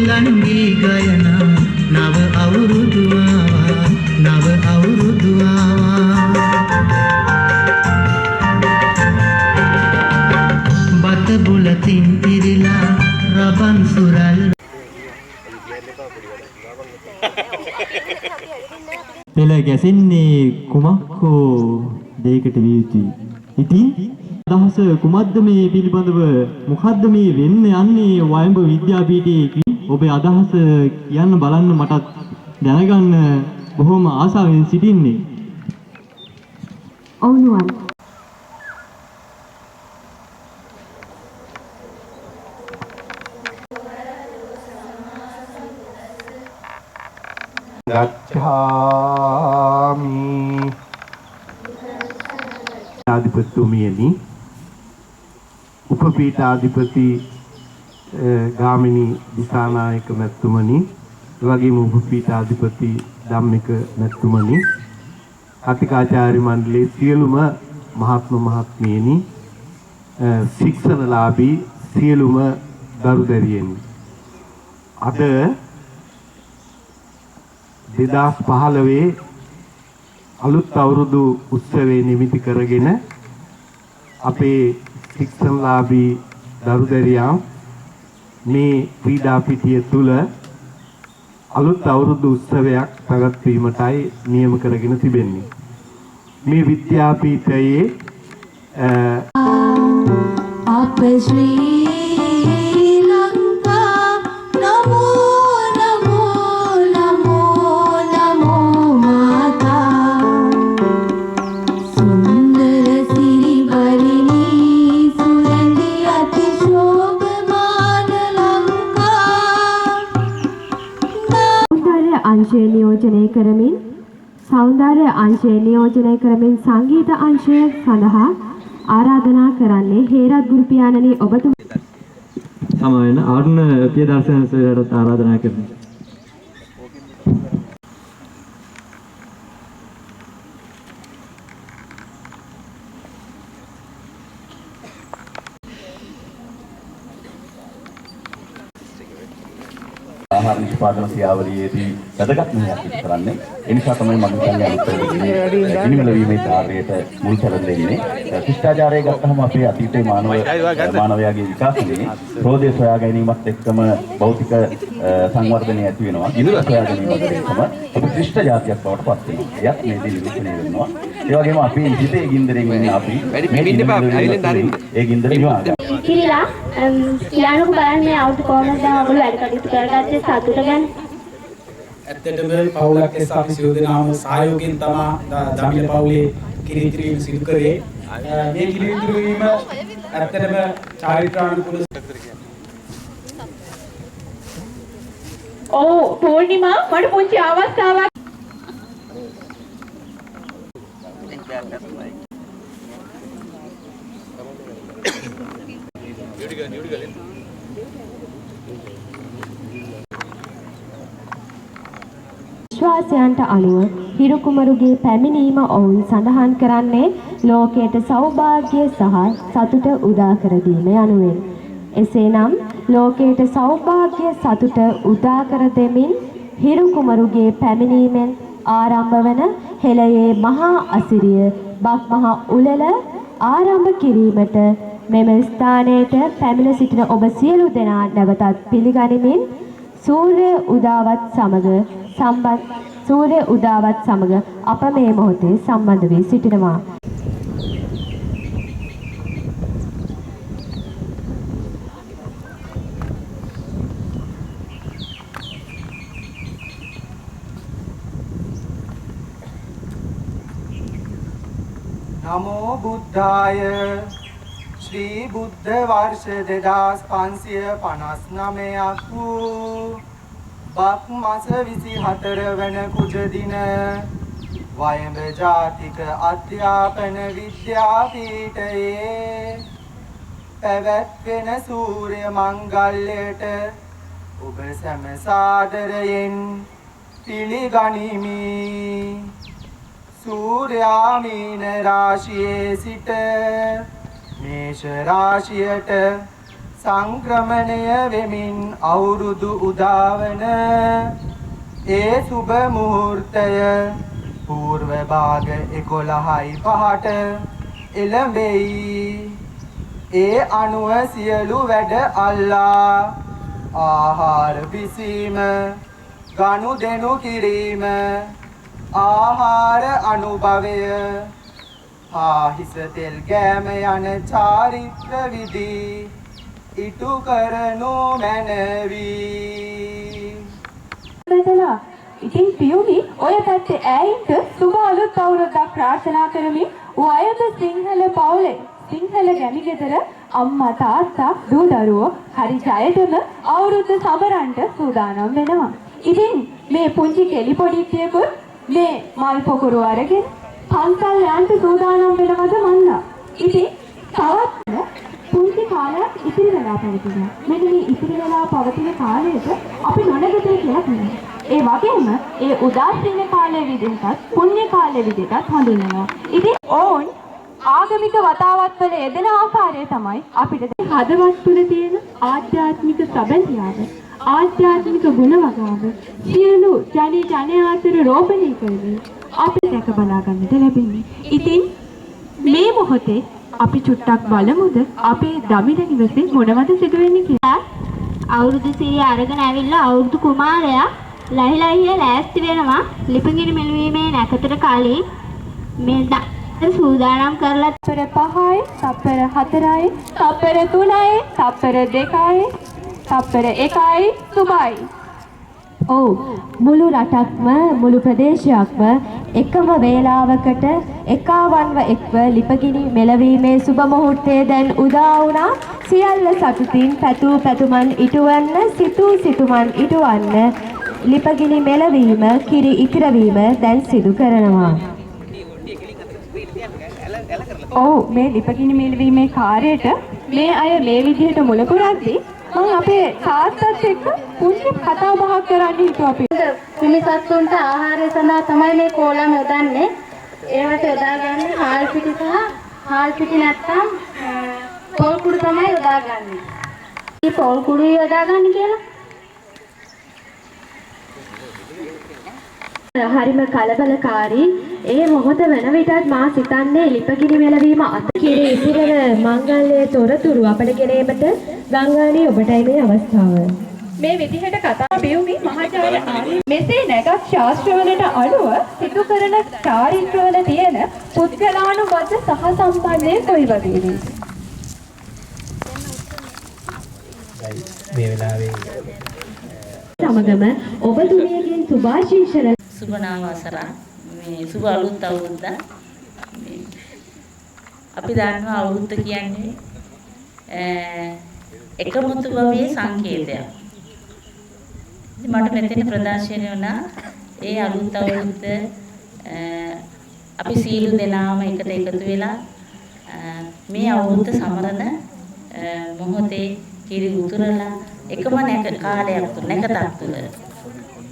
උලන්වි ගයනා නව අවුරුදු ආවා නව අවුරුදු ආවා බත බුලතින් පිරিলা රබන් සුරල් පෙළ ගැසෙන්නේ කුමක් හෝ දෙයකට විය යුතුයි. ඉතින් අදහස කුමක්ද මේ පිළිබඳව මොකද්ද මේ වෙන්න යන්නේ වයඹ විද්‍යාපීඨයේ ඔබේ අදහස කියන්න බලන්න මටත් දැනගන්න බොහොම ආසාවෙන් සිටින්නේ. ඔව්නුවන් ගච්ඡාමි ආධිපතිතුමියනි උපපීඨාධිපති ගාමිණී දිසානායක මැතිතුමනි එවැගේම උපපීඨාධිපති ධම්මික මැතිතුමනි කතිකාචාර්ය මණ්ඩලයේ සියලුම මහත්ම මහත්මියනි ශික්ෂණලාභී සියලුම දරුදැරියනි අද 2015 අලුත් අවුරුදු උත්සවයේ නිමිති කරගෙන අපේ ශික්ෂණලාභී දරුදැරියන් මේ ක්‍රීඩා පිටිය තුල අලුත් අවුරුදු උත්සවයක් පැවැත්වීමටයි නියම කරගෙන තිබෙන්නේ. මේ විද්‍යාපීඨයේ අප ශ්‍රී සෞන්දර්ය අංශය නියෝජනය කරමින් සංගීත අංශය සඳහා ආරාධනා කරන්නේ හේරත් ගුරු පියාණනි ඔබතුමා සමවෙන අරුණ පියදර්ශන සර්වයට ආරාධනා කරනවා. ආහාර නිෂ්පාදන ක්‍රියාවලියේදී වැදගත් මෙහෙයක් ඉදිරි කරන්නේ. ඒ නිසා තමයි මම කියන්නේ ගිනිමල වීමේ කාර්යයට මුල් තැන දෙන්නේ. ශිෂ්ටාචාරය ගත්තහම අපේ අතීතයේ මානවයාගේ විකාශනයේ රෝදය සොයා ගැනීමත් එක්කම භෞතික සංවර්ධනය ඇති වෙනවා. ගිනිමල සොයා ගැනීමත් එක්කම අපි ශිෂ්ට ජාතියක් බවට පත් වෙනවා. එයත් මේ දේ නිරූපණය වෙනවා. ඒ වගේම අපේ හිතේ ගින්දරෙන් වෙන්නේ අපි ඒ ගින්දර නිවා ගන්න. කිරිලා කියන්නකෝ බලන්න මේ අවුරුදු කොහොමද ඔයගොල්ලෝ වැඩ කටයුතු කරගත්තේ සතුට ගැන? ඇත්තටම පවුලක් ලෙස අපි සියලු දෙනාම සහයෝගයෙන් තමයි දමිළ පවුලේ කිරිතිරීම සිදු කරේ. මේ කිරිතිරීම ඇත්තටම චාරිත්‍රානුකූල ඔව් පූර්ණිමා මට පුංචි අවස්ථාවක් විශ්වාසයන්ට අනුව හිරු කුමරුගේ පැමිණීම ඔවුන් සඳහන් කරන්නේ ලෝකයට සෞභාග්‍ය සහ සතුට උදා කර දීම යනුවෙන්. එසේනම් ලෝකයට සෞභාග්‍ය සතුට උදා කර දෙමින් හිරු කුමරුගේ පැමිණීමෙන් ආරම්භ වන හෙළයේ මහා අසිරිය බක් මහා උළෙල ආරම්භ කිරීමට මෙම ස්ථානයට පැමිණ සිටින ඔබ සියලු දෙනා නැවතත් පිළිගනිමින් සූර්ය උදාවත් සමග අප මේ මොහොතේ සම්බන්ධ වී සිටිනවා. නමෝ බුද්ධාය ශ්‍රී බුද්ධ වර්ෂ 2559ක් වූ බක් මාස 24 වන කුජ දින වයඹ ජාතික අධ්‍යාපන විද්‍යාපීඨයේ පැවැත්වෙන සූර්ය මංගල්‍යයට ඔබ සැම සාදරයෙන් පිළිගනිමි. සූර්යා මීන රාශියේ සිට මේෂ රාශියට සංක්‍රමණය වෙමින් අවුරුදු උදාවන ඒ සුබ මුහූර්තය పూర్ව භාග 11:05ට එළඹෙයි. ඒ අනුව සියලු වැඩ අල්ලා ආහාර පිසීම, ගනුදෙනු කිරීම, ආහාර අනුභවය, හිස තෙල් ගෑම යන චාරිත්‍ර විධි ඉටු කරනු මැනවි. ඉතින් පියුමි ඔය පැත්තේ ඈයින්ට සුබ අලුත් අවුරුද්දක් ප්‍රාර්ථනා කරමින් වයද සිංහල පවුලේ සිංහල ගැමි ගෙදර අම්මා තාත්තා දූ දරුවෝ හරි ජයදම අවුරුද්ද සමරන්න සූදානම් වෙනවා. ඉතින් මේ පුංචි කෙලි පොඩිත්තියකුත් මේ මල් පොකුරු අරගෙන පන්සල් යන්න සූදානම් වෙනවද මන්දා. ඉතින් තවත් පුංචි කාලයක් ඉතිරි වෙලා පවතිනවා. මෙන්න මේ ඉතිරි වෙලා පවතින කාලයට අපි නොනගතේ කියලා කියනවා. ඒ වගේම ඒ උදාසීන කාලය විදිහටත් පුණ්‍ය කාලය විදිහටත් හඳුන්වනවා. ඉතින් ඕන් ආගමික වතාවත්වල යෙදෙන ආකාරය තමයි අපිට හදවත් තුළ තියෙන ආධ්‍යාත්මික සැබෑතියාව, ආධ්‍යාත්මික ගුණ වගාව සියලු ජනයා අතර රෝපණය කරමින් අපිට දැක බලා ගන්නට ලැබෙන්නේ. ඉතින් මේ මොහොතේ අපි චුට්ටක් බලමුද අපේ දමිළ නිවසේ මොනවද සිදු වෙන්නේ කියලා. අවුරුදු සිරිය අරගෙන ඇවිල්ලා අවුරුදු කුමාරයා ලහිලහිය ලෑස්ති වෙනවා ලිපගිනි මෙලවීමේ නැකතට කලින් මේ සූදානම් කරලා තප්පර 5යි, තප්පර 4යි, තප්පර 3යි, තප්පර 2යි, තප්පර 1යි සුබයි. ඔව් මුළු රටක්ම මුළු ප්‍රදේශයක්ම එකම වේලාවකට එකාවන්ව එක්ව ලිපගිනි මෙලවීමේ සුබ මුහූර්තයේ දැන් උදා වුණා. සියල්ල සතුටින් පැතූ පැතුමන් ඉටුවන්න, සිතූ සිතුමන් ඉටුවන්න ලිපගිනි මෙලවීම, කිරි ඉතිරවීම දැන් සිදු කරනවා. ඔව් මේ ලිපගිනි මෙලවීමේ කාර්යයට මේ අය මේ විදිහට මුල පුරද්දී මම අපේ තාත්තත් එක්ක පුංචි කතා බහක් කරන්න හිතුවා අපි. පිමිසත්තුන්ට ආහාරය සඳහා තමයි මේ කෝලම් යොදන්නේ. ඒවට යොදාගන්නේ හාල් පිටි සහ හාල් පිටි නැත්නම් පොල් කුඩු තමයි යොදාගන්නේ. මේ පොල් කුඩු යොදාගන්නේ කියලා හරිම කලබලකාරී. ඒ මොහොත වෙන විටත් මා සිතන්නේ ලිපගිනි මෙලවීම අතකිරි ඉතිරව මංගල්‍යයේ තොරතුරු අපට ගෙනීමට ගංගාණී ඔබටයි මේ අවස්ථාව. මේ විදිහට කතා පියුමි මහාචාර්ය මෙසේ නැගත් ශාස්ත්‍රවලට අනුව සිදු කරන චාරිත්‍රවල තියෙන පුද්ගලානුබද්ධ සහසම්බන්ධය කොයි වගේද? මේ වෙලාවේ සමගම ඔබතුමියගෙන් සුභාශිංසන සුබ නාවසරා මේ සුබ අලුත් අවුරුද්ද අපි දන්නවා අවුරුද්ද කියන්නේ එකමුතු භවයේ සංකේතයක්. ඉතින් මට මෙතන ප්‍රදර්ශනය වුණා ඒ අලුත් අවුරුද්ද අපි සීල දෙනාම එකට එකතු වෙලා මේ අවුරුද්ද සමරන මොහොතේ කිරි උතුරලා එකම කාලයක් තුල නැකතක් තුල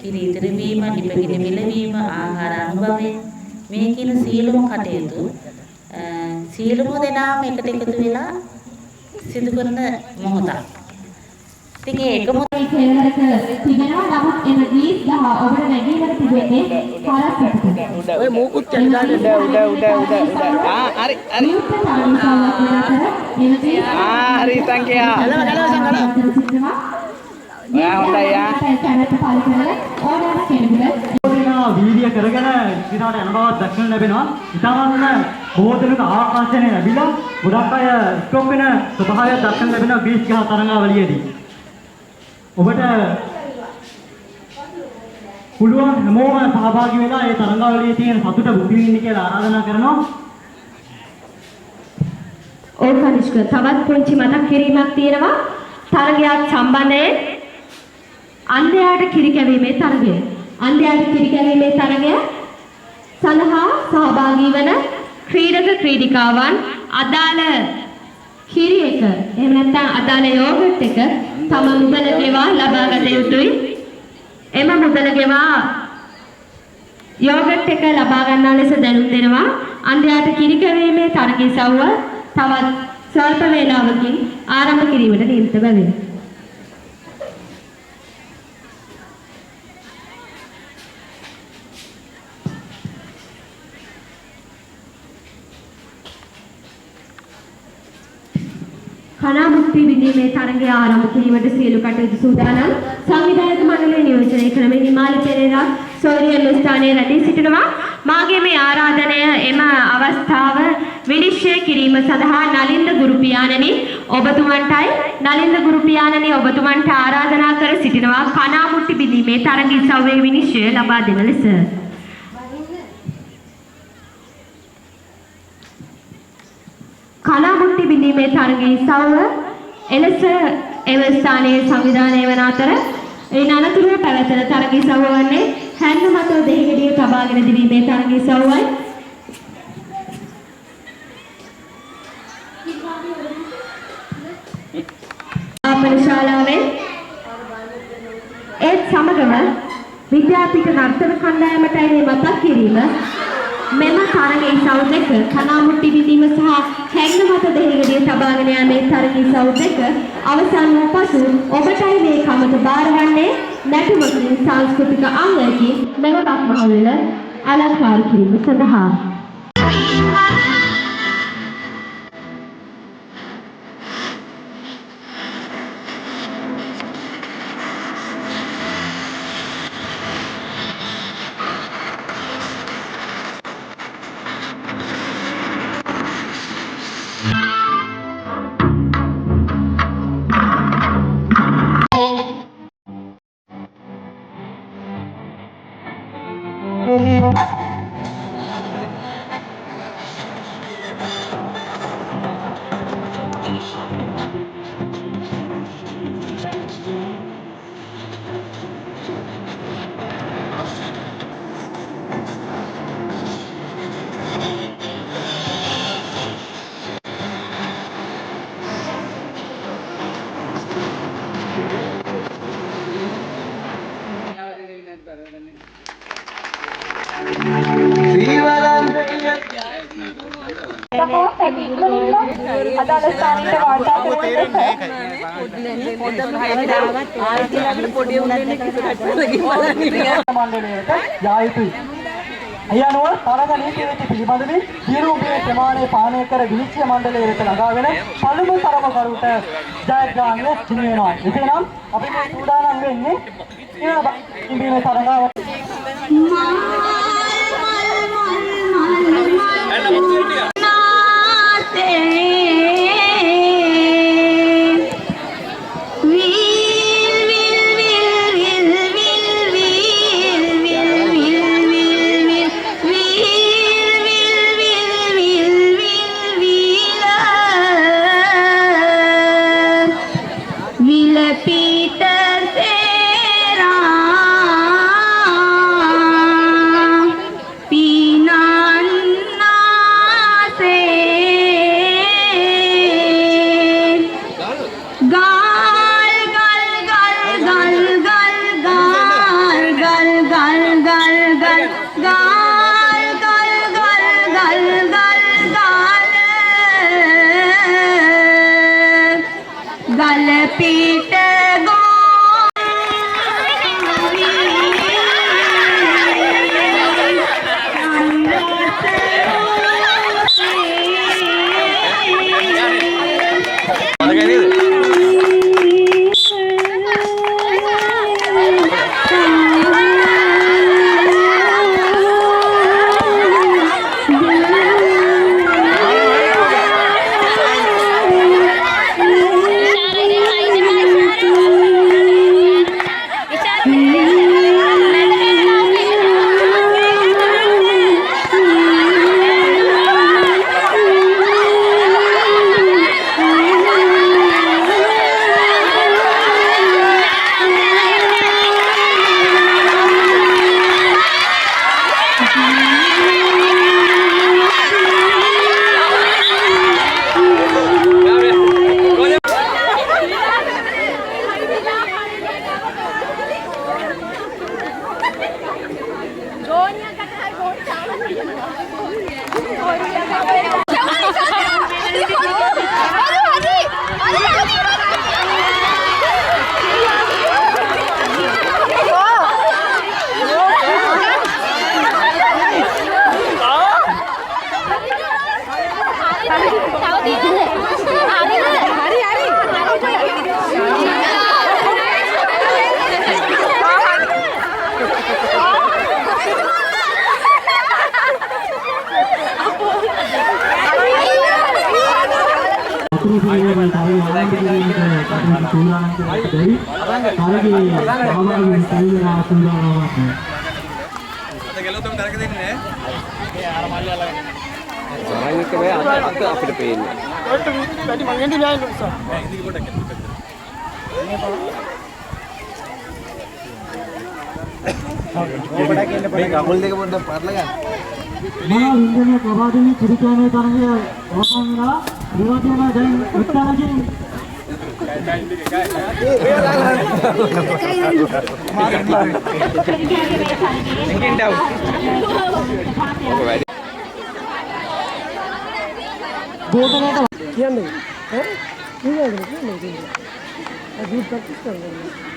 කිරි ඉදිරිවීම, ලිපගිනි මෙලවීම, ආහාර අනුභවය මේ කියන සීලම කටයුතු සීලම දෙනාම එකට එකතු වෙලා සිදු කරන මොහොතක්. ඉතින් ඒකම කෙලවරක තිබෙනවා. නමුත් එන ගීත් දහ ඔබට නැගීමට තිබෙන්නේ කාලසටහනට. ඔය මූකුත් චන්දාන උඩ හරි හරි සංඛ්‍යා වීර්ය කරගෙන ඉස්සරහට යන බවක් දක්වන්න ලැබෙනවා. ඉතාමත්ම බෝධනක ආකර්ෂණය ලැබිලා ගොඩක් අය ස්ටොප් වෙන ස්වභාවයක් දක්වන්න ලැබෙනවා ග්‍රීස් ගහ තරඟාවලියේදී. ඔබට පුළුවන් හැමෝම සහභාගී වෙලා ඒ තරඟාවලියේ තියෙන සතුට බුද්ධ විඳින්න කියලා ආරාධනා කරනවා. ඕ කනිෂ්ක තවත් පුංචි මතක් කිරීමක් තියෙනවා. තරගයක් සම්බන්ධයෙන් අන්ධයාට කිරි කැවීමේ තරගය. අන්ධයාට කිරි කැවීමේ තරගය සඳහා සහභාගී වන ක්‍රීඩක ක්‍රීඩිකාවන් අදාළ කිරි එක එහෙම නැත්නම් අදාළ යෝගට් එක තම මුදල ගෙවා ලබා ගත යුතුයි. එම මුදල ගෙවා යෝගට් එක ලබා ගන්නා ලෙස දැනුම් දෙනවා. අන්ධයාට කිරි කැවීමේ තරගය සවුව තවත් ස්වල්ප වේලාවකින් ආරම්භ කිරීමට නියමිත බැවින් කනා මුක්ති විදීමේ තරගය ආරම්භ කිරීමට සියලු කටයුතු සූදානම්. සංවිධායක මණ්ඩලය නියෝජනය කරන නිමාලි පෙරේරා සෝරියන් ස්ථානයේ රැඳී සිටිනවා. මාගේ මේ ආරාධනය එම අවස්ථාව විනිශ්චය කිරීම සඳහා නලින්ද ගුරු පියාණනි ඔබතුමන්ටයි නලින්ද ගුරු පියාණනි ඔබතුමන්ට ආරාධනා කර සිටිනවා කනා මුක්ති විදීමේ තරග ඉසව්වේ විනිශ්චය ලබා දෙන ලෙස. කලාමුක්ති බිඳීමේ තරගයේ සවව එලෙස එම ස්ථානයේ සංවිධානය වන අතර ඒ අනතුරුව පැවැතෙන තරගයේ සවව වන්නේ හැන්න මතෝ දෙහිගඩිය තබාගෙන දිවීමේ තරගයේ සවවයි. ආපන ශාලාවේ ඒත් සමගම විද්‍යාපීඨ නර්තන කණ්ඩායමටයි මේ මතක් කිරීම මෙම තරගයේ සව් දෙක කනාමුට්ටි විදීම සහ හැංග මත දෙහිගඩිය තබාගෙන යාමේ තරගයේ සව් දෙක අවසන් වූ පසු ඔබටයි මේ කමට බාරවන්නේ නැටුමකින් සංස්කෘතික අංගයකින් මෙම බක්මහවල අලංකාර කිරීම සඳහා. අයනෝ තරග නීති වෙච්ච පිළිබඳව දියුණුවේ ප්‍රමාණය පාලනය කර විනිශ්චය මණ්ඩලයේ වෙත ළඟාවෙන පළමු තරගකරුට ජයග්‍රහණය සිදු වෙනවා. එසේනම් අපි මේ සූදානම් වෙන්නේ ඉන්දියාවේ තරගාව Join තරගයේ සහභාගී වෙලා සූදානම්වත් අද ගැලුවම තරක දෙන්නේ නෑ. ඒ අර මල්ලි අල්ලගෙන. සමහරවිට මේ අද අපිට පේන්නේ. ඔය වැඩි මං එන්නේ නෑ නේද සර්. නෑ ඉතින් පොඩක් මේ කකුල් දෙක පොඩ්ඩක් පරලා ගන්න. මේ ඉන්දියානු ප්‍රවාදීන් ත්‍රිකෝණයේ තරගය අවසන් වෙලා විවාදයම දැන් උත්තරජින් කියන්නේ ඈ කියන්නේ අද ප්‍රැක්ටිස් කරනවා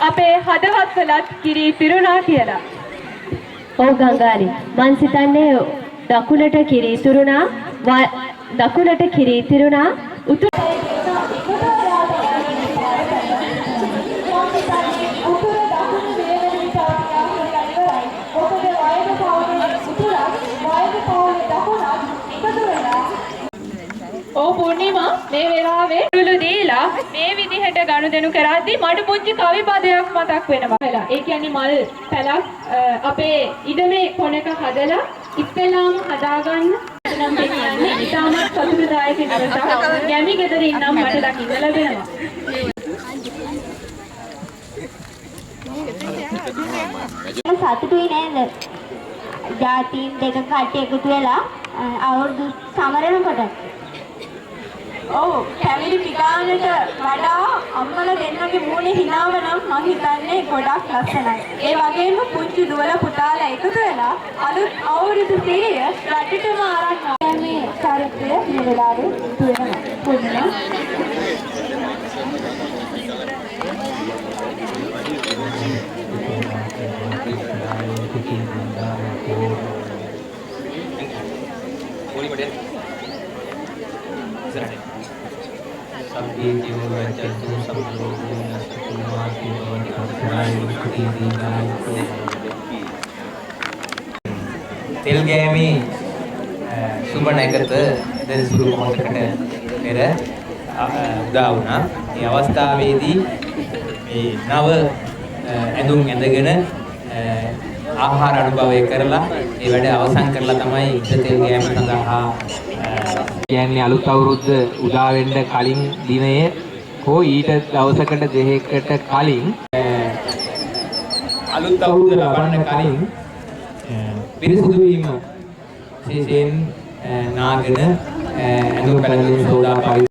අපේ හදවත් වලත් කිරි පිරුණා කියලා. ඔව් ගංගානි මං සිතන්නේ දකුණට කිරි තුරුණා දකුණට කිරි තිරුණා ඔව් පූර්ණිමා මේ වෙලාවේ කුළු දීලා මේ විදිහට ගනුදෙනු කරද්දී මට පුංචි කවි පදයක් මතක් වෙනවා. ඒ කියන්නේ මල් පැලක් අපේ ඉඩමේ කොනක හදලා ඉස්සෙල්ලාම හදාගන්න නම් කියන්නේ ඉතාමත් සතුටුදායක දවසක්. ගැමි ගෙදරින් නම් මට දකින්න ලැබෙනවා. සතුටුයි නේද? ජාතීන් දෙක කට්ටිය එකතු වෙලා අවුරුදු සමරනකොට ඔව් කැමිලි පිටානට වඩා අම්මලා දෙන්නගේ මූණේ හිනාව නම් මං හිතන්නේ ගොඩක් ලස්සනයි. ඒ වගේම පුංචි දුවලා පුතාලා එකතු වෙලා අලුත් අවුරුදු සිරිය රටටම ආරක් මේ චරිතය මේ වෙලාවේ දුවනවා. පොඩ්ඩක් තෙල් ගෑමේ සුබ නැකත දැන් සුළු මොහොතකට පෙර උදා වුණා. මේ අවස්ථාවේදී මේ නව ඇඳුම් ඇඳගෙන ආහාර අනුභවය කරලා ඒ වැඩ අවසන් කරලා තමයි ඉත තෙල් ගෑම සඳහා කියන්නේ අලුත් අවුරුද්ද උදා වෙන්න කලින් දිනයේ හෝ ඊට දවසකට දෙකකට කලින් අලුත් අවුරුද්ද ලබන්න කලින් පිරිසිදු වීම විශේෂයෙන් නාගෙන ඇඳුම් පැළඳුම් සෝදා පාවි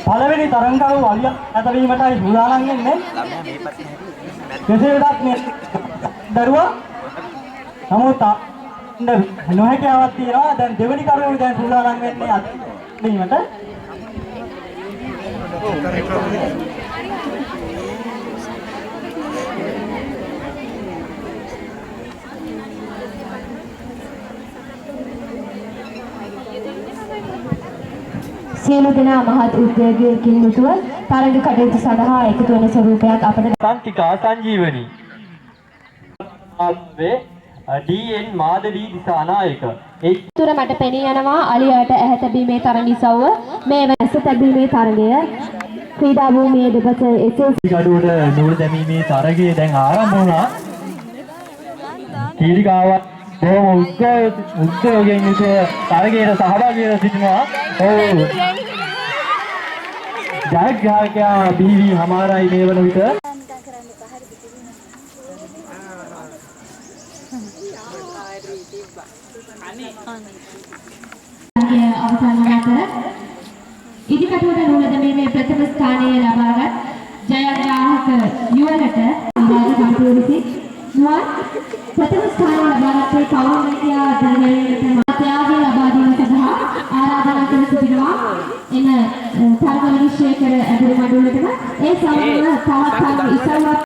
පළවෙනි තරංගකරු අලිය නැතවීමටයි සූදානම් වෙන්නේ. කෙසේ වෙතත් මේ දරුවා නමුත් නොහැකියාවක් තියෙනවා. දැන් දෙවෙනි කරුණු දැන් සූදානම් වෙන්නේ අත්වීමට. සියලු දෙනා මහත් උද්වේගයකින් යුතුව තරඟ කටයුතු සඳහා එකතු වන ස්වරූපයක් අපට කාන්තිකා සංජීවනි ආවේ ඩීඑන් මාදවී දිසානායක ඒ තුර මට පෙනී යනවා අලියාට ඇහැ තැබීමේ තරඟ ඉසව්ව මේ වැස්ස තැබීමේ තරඟය ක්‍රීඩා භූමියේ දෙපස එසේ ගඩුවට නූල් දැමීමේ තරගය දැන් ආරම්භ වුණා. කීලිකාවක් බොහොම උද්‍යෝගයෙන් යුතුව තරගයට සහභාගී වෙලා සිටිනවා. ඔව් ජයග්‍රාහකයා බීවි හමාරයි මේ වන විට අවසන් වන අතර ඉදිකටුවට නූල දැමීමේ ප්‍රථම ස්ථානය ලබාගත් ජයග්‍රාහක යුවලට සම්පූර්ණසි නුවන් ප්‍රථම ස්ථානය ලබාගත්තේ කවුරුන්කියා දැනගැනීමට මාත්‍යාගේ ලබා දීම සඳහා ආරාධනා කර සිටිනවා. එන තරග විනිශ්චය කර ඇදුණු මඩුල්ලටම ඒ සමගම තවත් ඉසව්වක්